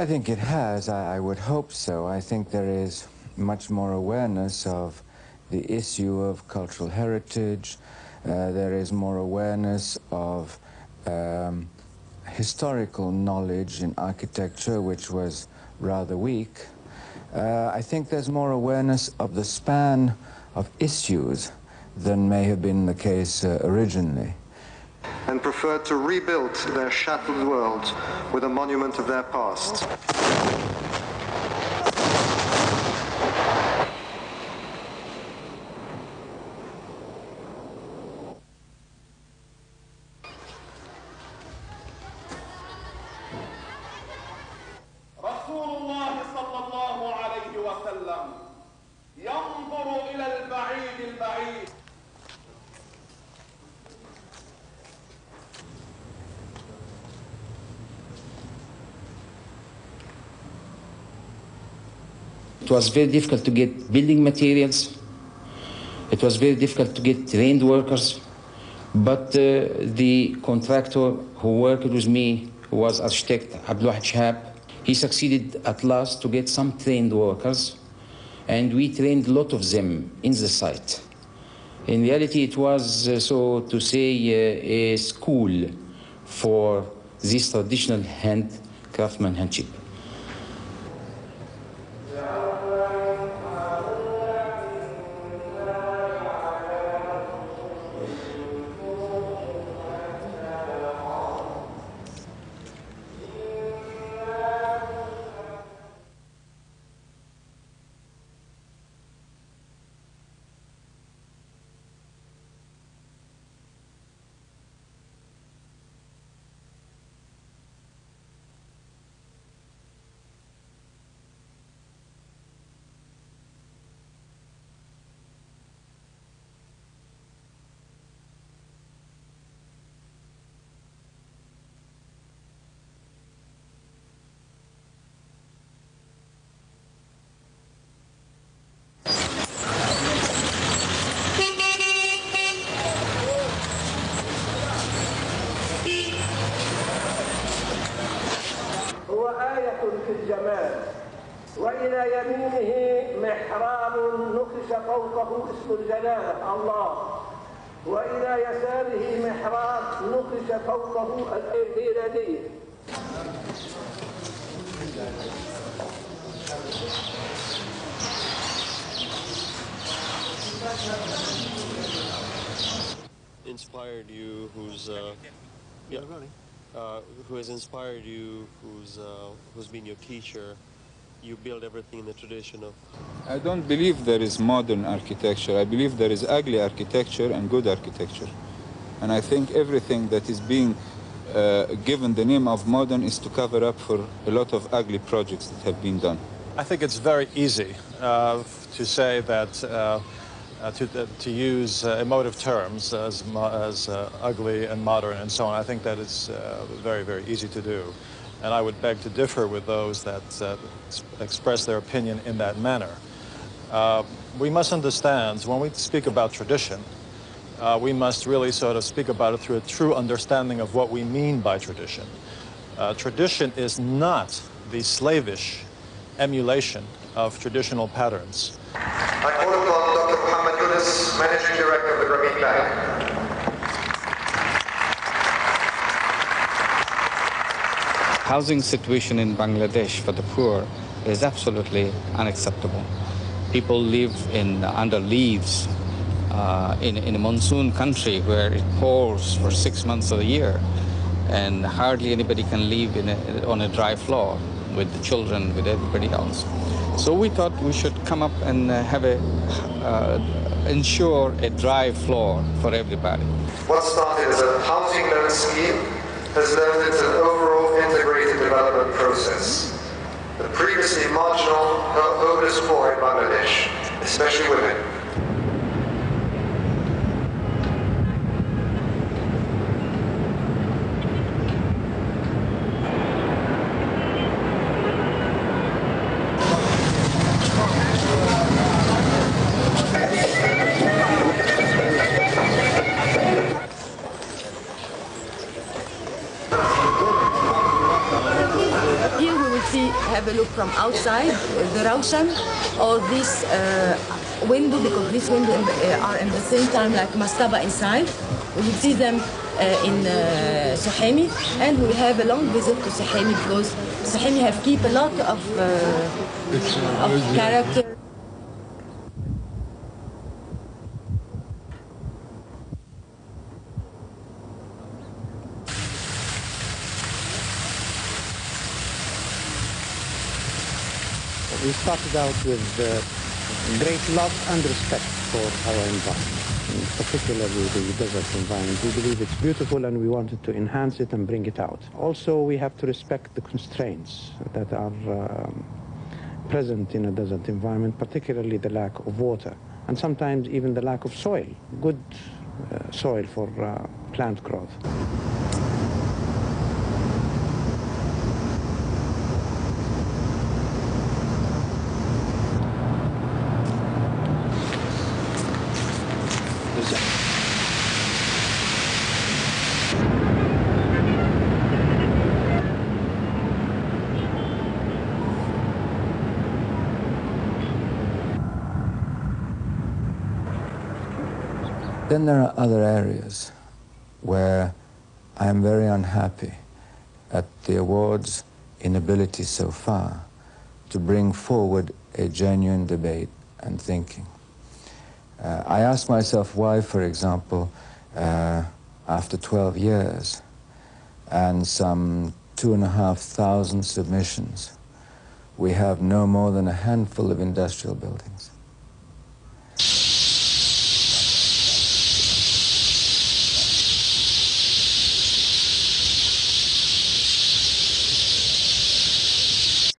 I think it has. I would hope so. I think there is much more awareness of the issue of cultural heritage. There is more awareness of historical knowledge in architecture, which was rather weak. I think there's more awareness of the span of issues than may have been the case originally. And preferred to rebuild their shattered world with a monument of their past. It was very difficult to get building materials. It was very difficult to get trained workers. But the contractor who worked with me, who was architect AL-WAKIL Shihab, he succeeded at last to get some trained workers, and we trained a lot of them in the site. In reality, it was, so to say, a school for this traditional craftsmanship. وإلى يمينه محراب نقش فوقه اسم الجلالة الله، وإلى يساره محراب نقش فوقه الإيرادية. Inspired you, who has inspired you, who's been your teacher? You build everything in the tradition of... I don't believe there is modern architecture. I believe there is ugly architecture and good architecture. And I think everything that is being given the name of modern is to cover up for a lot of ugly projects that have been done. I think it's very easy to say that, to use emotive terms as ugly and modern and so on. I think that is very, very easy to do. And I would beg to differ with those that express their opinion in that manner. We must understand, when we speak about tradition, we must really sort of speak about it through a true understanding of what we mean by tradition. Tradition is not the slavish emulation of traditional patterns. I call upon Dr. Muhammad Yunus, Managing Director of the Grameen Bank. Housing situation in Bangladesh for the poor is absolutely unacceptable. People live under leaves in a monsoon country where it pours for 6 months of the year, and hardly anybody can live on a dry floor with the children, with everybody else. So we thought we should come up and ensure a dry floor for everybody. What started as a housing loan scheme has turned into an overall integrated development process. The previously marginal, homeless poor in Bangladesh, especially women. Here we will see from outside, the Roshan, or this window, because these windows are in the same time like mastaba inside. We will see them in Suhaimi, and we will have a long visit to Suhaimi because Suhaimi have keep a lot of character. We started out with great love and respect for our environment, particularly the desert environment. We believe it's beautiful and we wanted to enhance it and bring it out. Also, we have to respect the constraints that are present in a desert environment, particularly the lack of water, and sometimes even the lack of soil, good soil for plant growth. Then there are other areas where I am very unhappy at the award's inability so far to bring forward a genuine debate and thinking. I ask myself why, for example, after 12 years and some 2,500 submissions, we have no more than a handful of industrial buildings.